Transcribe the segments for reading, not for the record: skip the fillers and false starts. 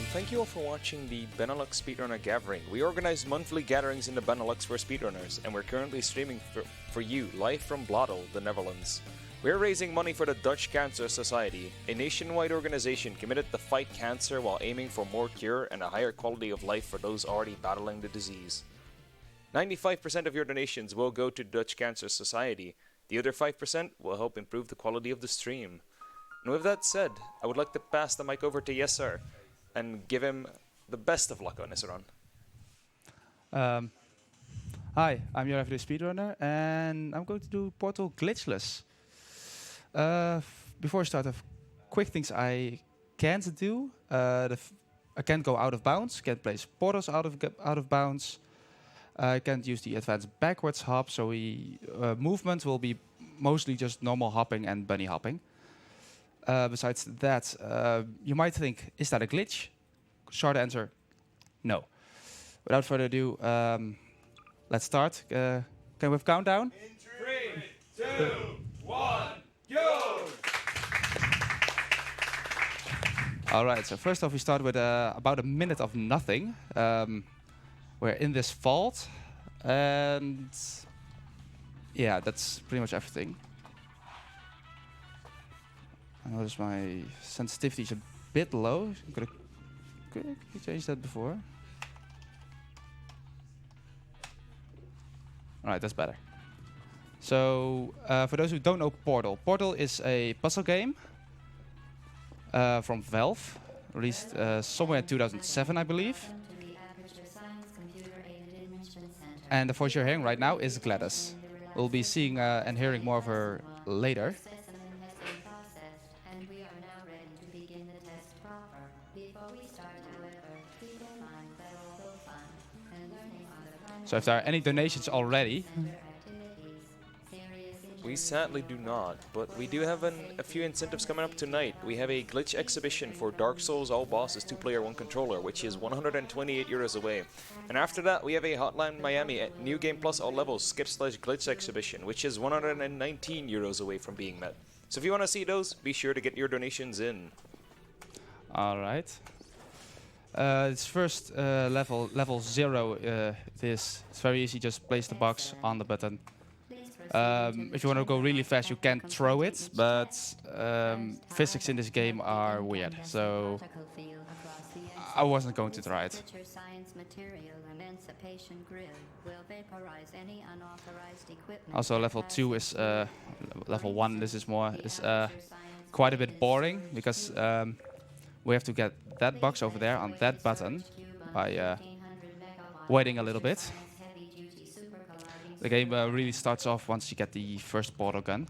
thank you all for watching the Benelux Speedrunner Gathering. We organize monthly gatherings in the Benelux for speedrunners, and we're currently streaming for you, live from Blottel, the Netherlands. We're raising money for the Dutch Cancer Society, a nationwide organization committed to fight cancer while aiming for more cure and a higher quality of life for those already battling the disease. 95% of your donations will go to Dutch Cancer Society. The other 5% will help improve the quality of the stream. And with that said, I would like to pass the mic over to Yesar and give him the best of luck on this run. Hi, I'm your everyday speedrunner, and I'm going to do Portal Glitchless. Before I start, I have quick things I can't do. I can't go out of bounds, can't place portals out of bounds. I can't use the advanced backwards hop, so movement will be mostly just normal hopping and bunny hopping. Besides that, you might think, is that a glitch? Short answer, no. Without further ado, let's start. Can we have countdown? In 3, 2, 1, go! All right, so first off, we start with about a minute of nothing. We're in this vault, and yeah, that's pretty much everything. I notice my sensitivity is a bit low. Could I change that before? All right, that's better. So, for those who don't know Portal is a puzzle game from Valve, released somewhere in 2007, I believe. And the voice you're hearing right now is Gladys. We'll be seeing and hearing more of her later. So if there are any donations already... We sadly do not, but we do have a few incentives coming up tonight. We have a glitch exhibition for Dark Souls All Bosses 2-player 1 controller, which is €128 away. And after that, we have a Hotline Miami at New Game Plus All Levels skip/glitch exhibition, which is €119 away from being met. So if you want to see those, be sure to get your donations in. All right. It's first level 0. It's very easy. Just place the box on the button. If you want to go really fast, you can throw it, but physics in this game are weird, so I wasn't going to try it. Also, level 2 is level 1. This is quite a bit boring because we have to get that box over there on that button by waiting a little bit. The game really starts off once you get the first portal gun.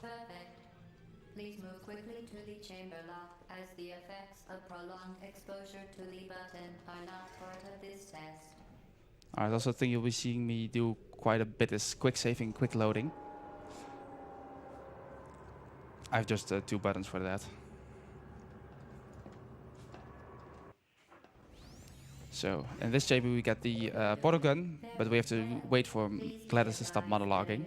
Perfect. Please move quickly to the chamber lock, as the effects of prolonged exposure to the button are not part of this test. I also think you'll be seeing me do quite a bit is quick saving, quick loading. I have just 2 buttons for that. So in this chamber we get the portal gun, but we have to wait for Gladys to stop monologuing.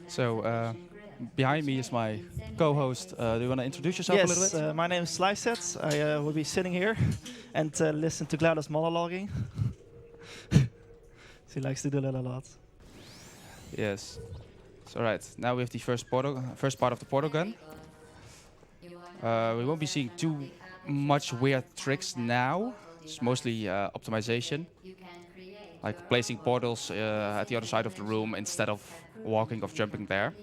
So behind me is my co-host. Do you want to introduce yourself a little bit? Yes, my name is Slyset. I will be sitting here and listen to Gladys monologuing. She likes to do that a lot. Yes. So right, now we have the first part of the portal gun. We won't be seeing too much weird tricks now. It's mostly optimization, like placing portals at the other side of the room instead of walking or jumping there.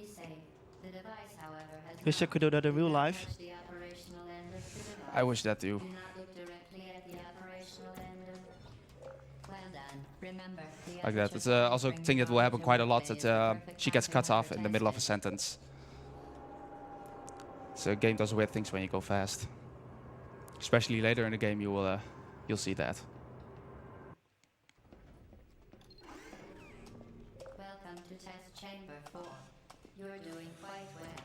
Wish I could do that in real life. I wish that too. Like that. It's also a thing that will happen quite a lot, that she gets cut off in the middle of a sentence. So the game does weird things when you go fast. Especially later in the game, you'll see that. Welcome to test chamber 4. You're doing quite well.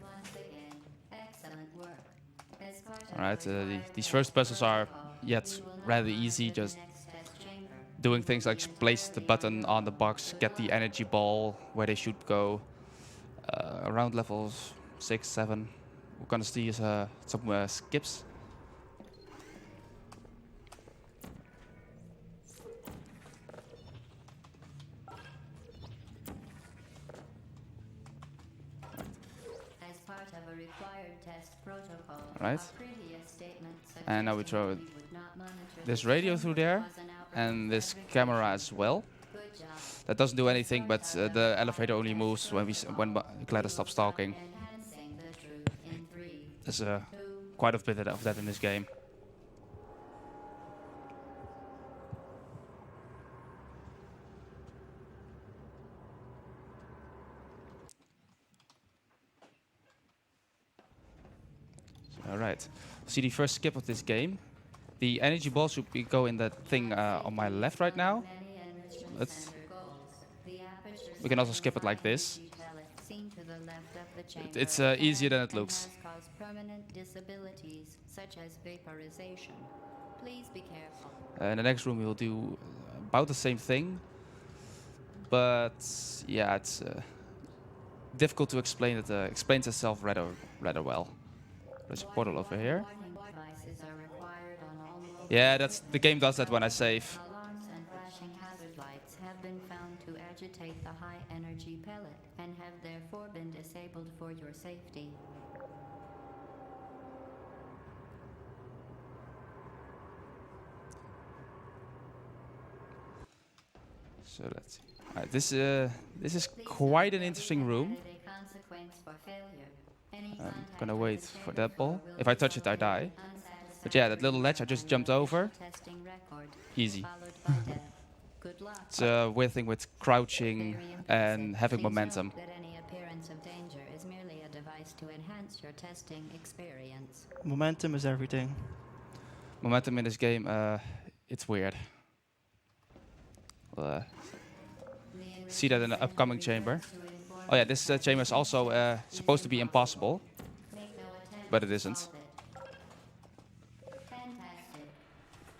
Once again, excellent work. Alright, these first puzzles are yet rather easy, just doing things like place the button on the box, get the energy ball where they should go. Around levels 6, 7, we're gonna see some skips. As part of a required test protocol, Right. a previous statement And now we throw suggesting that you would not monitor this the radio chamber through there, was an outright and this fabrication. camera as well. Good job. That doesn't do anything, but the elevator only moves when Gladys stops talking. Enhancing the truth in 3, There's 2, quite a bit of that in this game. Alright, see the first skip of this game. The energy ball should go in that thing on my left right now. many enrichment Let's- center goals. The aperture We can also skip it like this. energy pellet seen to the left of the chamber It's easier than it and looks. has caused permanent disabilities such as vaporization. Please be careful. In the next room we will do about the same thing. But yeah, it's difficult to explain. It explains itself rather well. There's a portal over here. Warning devices are required on all mobile Yeah, the game does that when I save. alarms and flashing hazard lights have been found to agitate the high energy pellet and have therefore been disabled for your safety. So let's see. Alright, this is quite an interesting room. A consequence for failure. Any I'm contact gonna with wait the for chamber that ball. floor If will I touch it, I die. unsatisfactory But yeah, that little ledge I just jumped over. testing record, Easy. followed by death. Good luck. It's a weird thing with crouching Very impressive. and having Please momentum. note that any appearance of danger is merely a device to enhance your testing experience. Momentum is everything. Momentum in this game, it's weird. We'll, see that in the upcoming chamber. Oh yeah, this chamber is also supposed to be impossible, Make no attempt but it to isn't. solve it. Fantastic.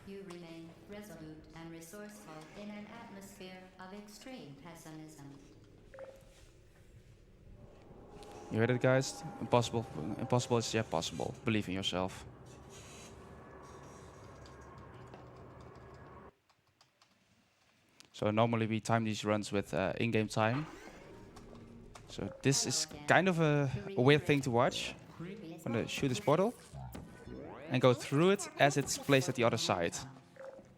You remain resolute and resourceful in an atmosphere of extreme pessimism. You heard it, guys? Impossible. Impossible is yeah possible. Believe in yourself. So normally we time these runs with in-game time. So this is kind of a weird thing to watch. I'm gonna shoot this portal and go through it as it's placed at the other side,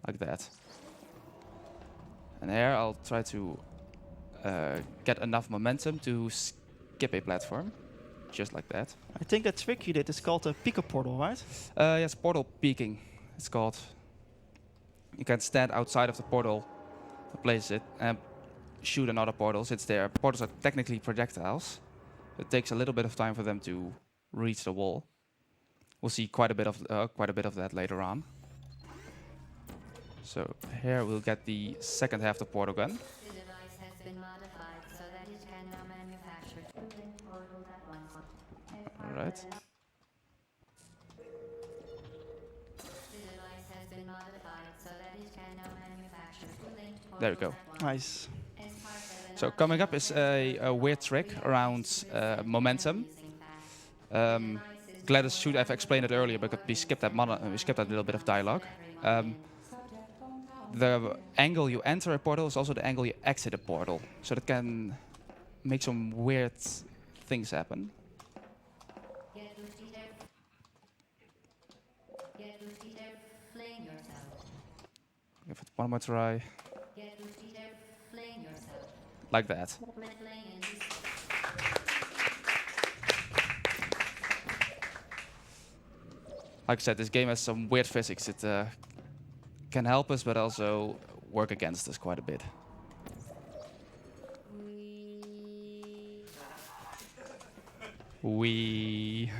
like that. And here I'll try to get enough momentum to skip a platform, just like that. I think that trick you did is called a pico portal, right? Yes, portal peeking, it's called. You can stand outside of the portal, place it, and shoot another portal. It's there. Portals are technically projectiles. It takes a little bit of time for them to reach the wall. We'll see quite a bit of that later on. So here we'll get the second half of the portal gun. The device has been modified so that it can now manufacture two link portals at once. Alright. The device has been modified so that it can now manufacture two link portals There we go. at once. Nice. As part of an So coming up is a weird trick around momentum. Gladys should have explained it earlier, but we skipped that little bit of dialogue. The angle you enter a portal is also the angle you exit a portal, so that can make some weird things happen. Get Lucy there. Get Lucy there. Fling yourself. Give it one more try, Get Lucy there. Fling yourself. like that. Fling in this. Like I said, this game has some weird physics. It can help us, but also work against us quite a bit. We.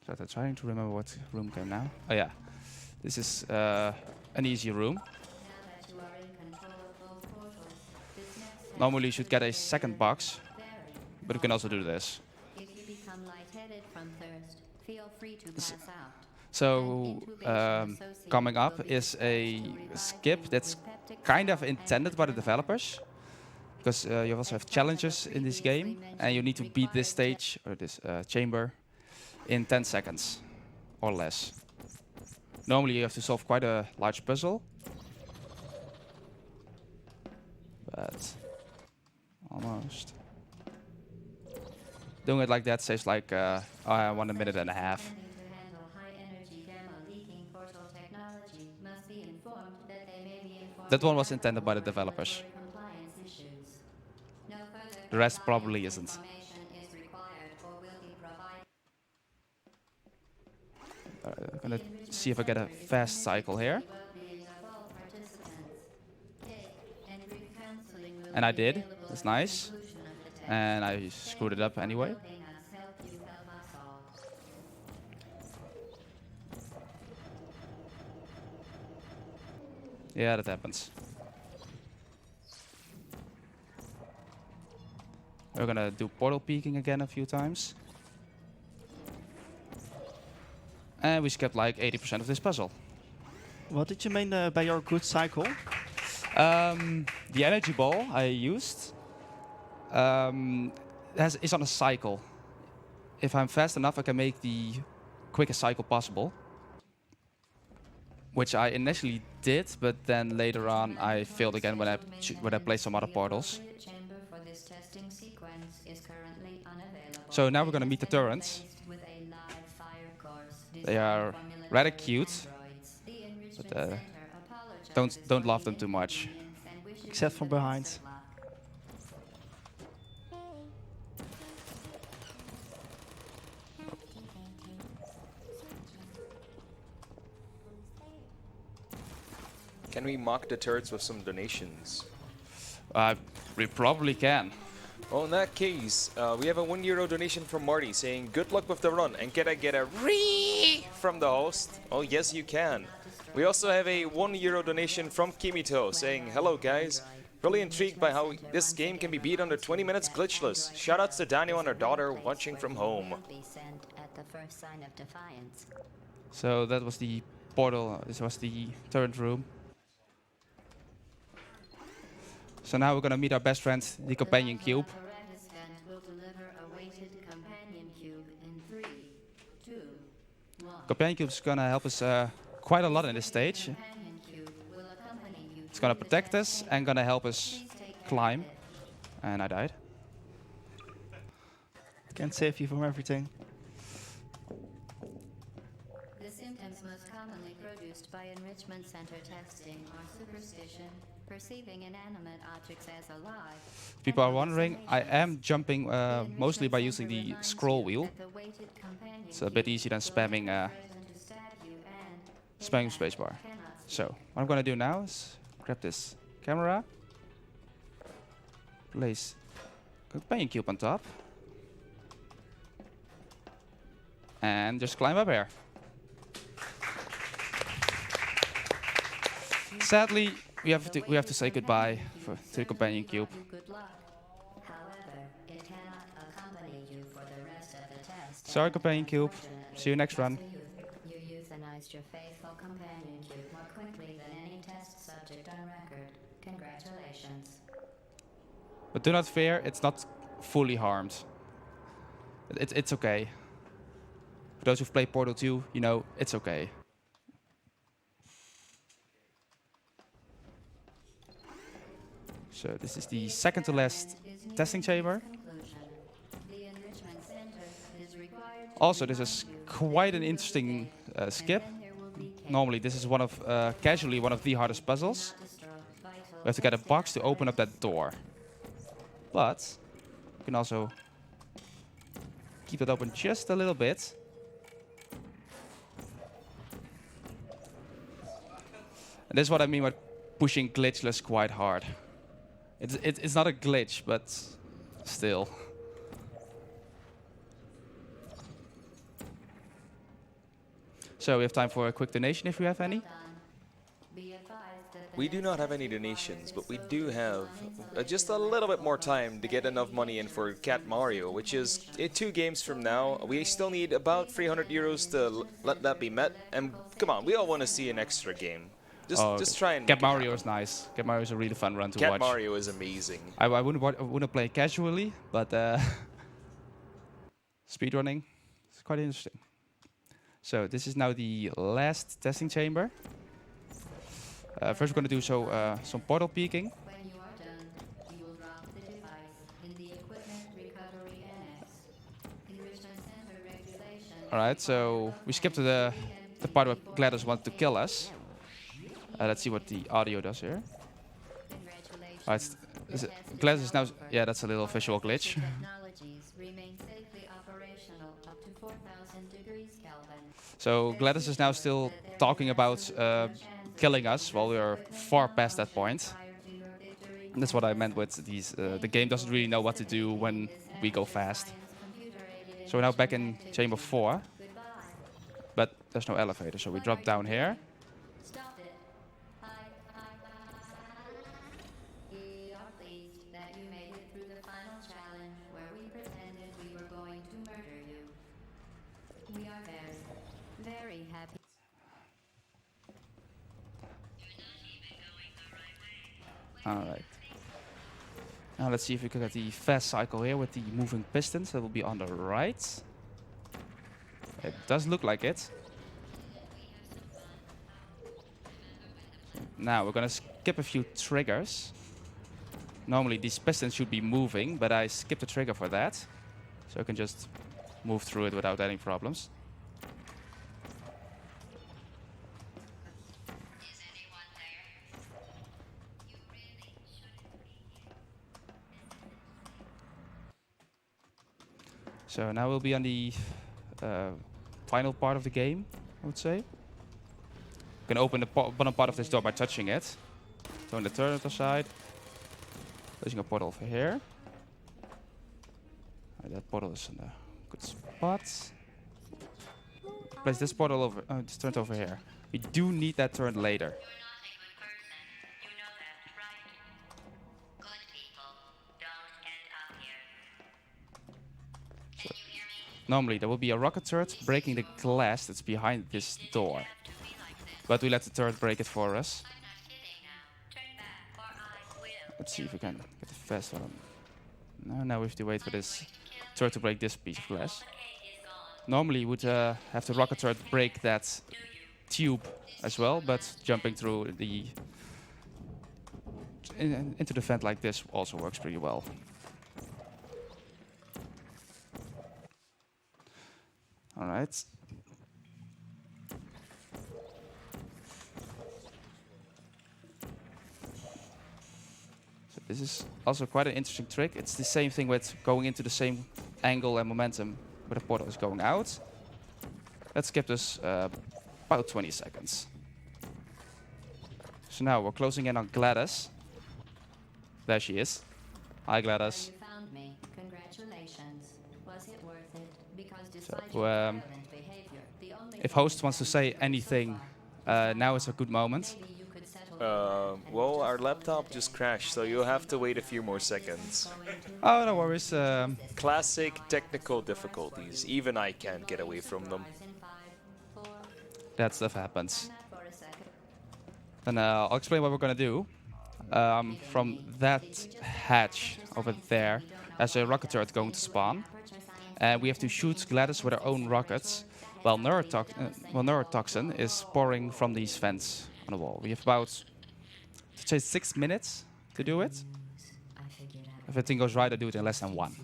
So I'm trying to remember what room came now. Oh yeah, this is an easy room. Now that you are in control of both portals, this next step Normally you should get a second box, vary. but you can also do this. If you become lightheaded from thirst, feel free to pass out. So coming up is a skip that's kind of intended by the developers, because you also have challenges in this game, and you need to beat this stage or this chamber in 10 seconds or less. Normally you have to solve quite a large puzzle, but almost. Doing it like that saves like 1 minute and a half. Intending to handle high-energy gamma leaking portal technology must be informed that they may be informed That one was of intended by the regulatory developers. compliance issues. No further The rest compliance probably isn't. information is required or will be provided. I'm gonna see if I get a fast cycle here. Well-being of all participants. Take and brief counseling will And I be did. available That's at the nice. conclusion of the test. And I screwed it up anyway. Helping us help you help us all. Yeah, that happens. We're gonna do portal peeking again a few times. And we skipped like 80% of this puzzle. What did you mean by your good cycle? The energy ball I used is on a cycle. If I'm fast enough, I can make the quickest cycle possible. Which I initially did, but then later on I failed again when I played some other portals. The chamber for this testing sequence is currently unavailable. So now we're gonna meet the turrets. With a live fire course They are designed for rather military cute, androids. The Enrichment but Center apologizes don't for love the them too much. inconvenience and wishes Except you from the best behind. of luck. Can we mock the turrets with some donations? We probably can. Well, in that case, we have a €1 donation from Marty saying, "Good luck with the run, and can I get a ree from the host?" Oh, yes, you can. We also have a €1 donation from Kimito saying, "Hello, guys. Really intrigued by how this game can be beat under 20 minutes glitchless. Shoutouts to Daniel and her daughter watching from home." Be sent at the first sign of defiance. So that was the portal. This was the turret room. So now we're gonna meet our best friend, the companion cube. Apparatus vent will deliver a weighted companion cube in 3, 2, 1. Companion cube is gonna help us quite a lot in this stage. Companion cube will accompany you It's gonna through the protect us testing. and gonna help us Please take care climb. of it. And I died. Can't save you from everything. The symptoms most commonly produced by enrichment center testing are superstition, perceiving inanimate objects as alive. People are and wondering, I am jumping The mostly by enrichment using center the reminds scroll you wheel. that the weighted companion It's a bit cube easier than will spamming have present to stab you and, in spamming fact, spacebar. cannot speak. So what I'm gonna do now is grab this camera, place companion cube on top, and just climb up here. Sadly, we have to say goodbye to the companion cube. Good luck. However, it cannot accompany you for the rest of the test. Sorry, and companion cube. unfortunately, See you next run. You euthanized your faithful companion cube more quickly than any test subject on record. Congratulations. But do not fear, it's not fully harmed. It's okay. For those who've played Portal 2, you know, it's okay. So this is the second to last testing chamber. The enrichment center is required to Also, this is quite an interesting skip. Normally, this is casually one of the hardest puzzles. We have to get a box to open up that door. But you can also keep it open just a little bit. And this is what I mean by pushing glitchless quite hard. It's not a glitch, but still. So we have time for a quick donation if you have any. Be advised that the We do next not have any testing donations, part but we is do so have intensive just that a the little bit last more boss time to get enough money in for Cat Mario, which is 2 games from now. We still need about 300 euros to let that be met. And come on, we all want to see an extra game. Just try and Cat make it Mario is happen. nice. Cat Mario is a really fun run to Cat watch. Mario is amazing. I wouldn't play casually, but speedrunning is quite interesting. So this is now the last testing chamber. First we're going to do some portal peeking. When you are done, you will drop the device in the equipment recovery annex. Enrichment center regulations. Alright, so we skipped to the part where GLaDOS wanted to kill us. Let's see what the audio does here. Congratulations. Alright, GLaDOS is now... Yeah, that's a little visual glitch. Technologies remain safely operational up to 4,000 degrees Kelvin. So GLaDOS is now still talking about killing us while we are far past that point. And that's what I meant with these. The game doesn't really know what to do when we go fast. So we're now back in chamber 4, but there's no elevator, so we drop down here. Stop it. We are pleased that you made it through the final challenge where we pretended we were going to murder you. We are very happy. Alright. Now let's see if we can get the fast cycle here with the moving pistons. That will be on the right. It does look like it. Now we're gonna skip a few triggers. Normally these pistons should be moving, but I skipped a trigger for that. So I can just move through it without any problems. So now we'll be on the final part of the game, I would say. You can open the bottom part of this door by touching it. Go on the turret side. Placing a portal over here. That portal is in a good spot. Place this portal over, this turret over here. We do need that turret later. Normally there will be a rocket turret breaking the glass that's behind this door. But we let the turret break it for us. Let's see if we can get the fast one. No, now we have to wait for this turret to break this piece of glass. Normally you would have the rocket turret break that tube as well, but jumping through the into the vent like this also works pretty well. All right. So this is also quite an interesting trick. It's the same thing with going into the same angle and momentum where the portal is going out. Let's skip this about 20 seconds. So now we're closing in on GLaDOS. There she is. Hi GLaDOS. You found me. Congratulations. Was it worth it? Because despite So, your violent behavior, the only if thing host that wants to has say happened so anything, far now is a good moment. maybe you could settle the matter and Well, just our call it laptop a just day. crashed, so you'll have to wait a few more seconds. Oh, no worries. Classic technical difficulties. Even I can't get away from them. In 5, 4, That stuff happens. not for a second. And I'll explain what we're gonna do. From that hatch over there, there's a rocket turret going to spawn. And we have to shoot GLaDOS with our own rockets, while neurotoxin is pouring from these vents on the wall. We have about, let's say, 6 minutes to do it. If everything goes right, I do it in less than 1.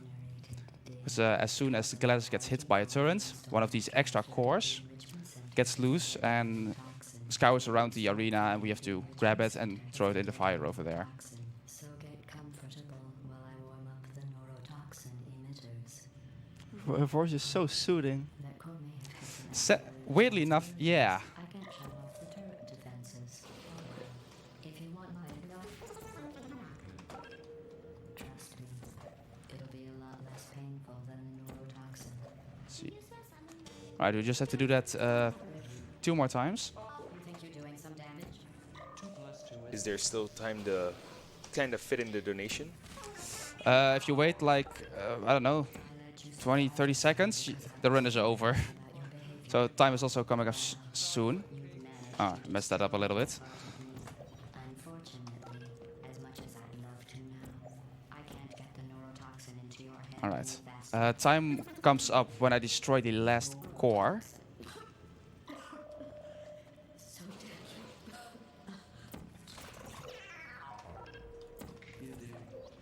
Because as soon as GLaDOS gets hit by a turret, one of these extra cores gets loose and scours around the arena, and we have to grab it and throw it in the fire over there. So get comfortable while I warm up the neurotoxin emitters. Her voice is so soothing. That core may have happened. Weirdly enough, yeah. I can shut off the turret defenses. If you want my advice, trust me, it'll be a lot less painful than the neurotoxin. See. Alright, we just have to do that 2 more times. You think you're doing some damage? Is there still time to kind of fit in the donation? If you wait like, I don't know, 20, 30 seconds, the run is over. So time is also coming up soon. Ah, I messed that up a little bit. Unfortunately, as much as I'd love to now, I can't get the neurotoxin into your head. All any right. faster. Time comes up when I destroy the last core. So deadly.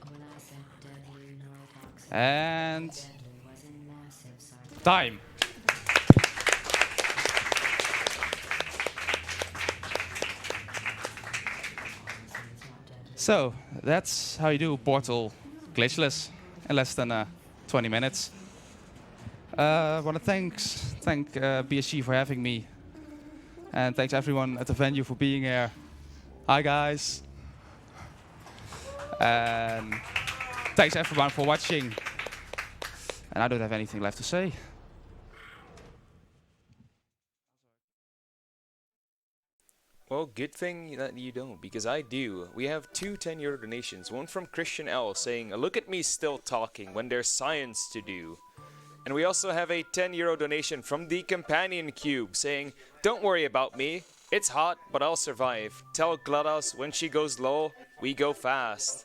When I said deadly neurotoxin, And deadly was in massive sarcasm. time. So that's how you do Portal Glitchless in less than 20 minutes. I want to thank BSG for having me, and thanks everyone at the venue for being here. Hi guys, and thanks everyone for watching. And I don't have anything left to say. Well, good thing that you don't, because I do. We have 2 €10 donations, one from Christian L saying, "Look at me still talking when there's science to do." And we also have a €10 donation from the Companion Cube saying, "Don't worry about me. It's hot, but I'll survive. Tell GLaDOS when she goes low, we go fast."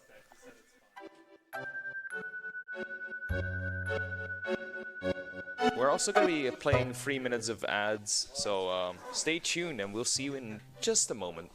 We're also going to be playing 3 minutes of ads, so stay tuned and we'll see you in just a moment.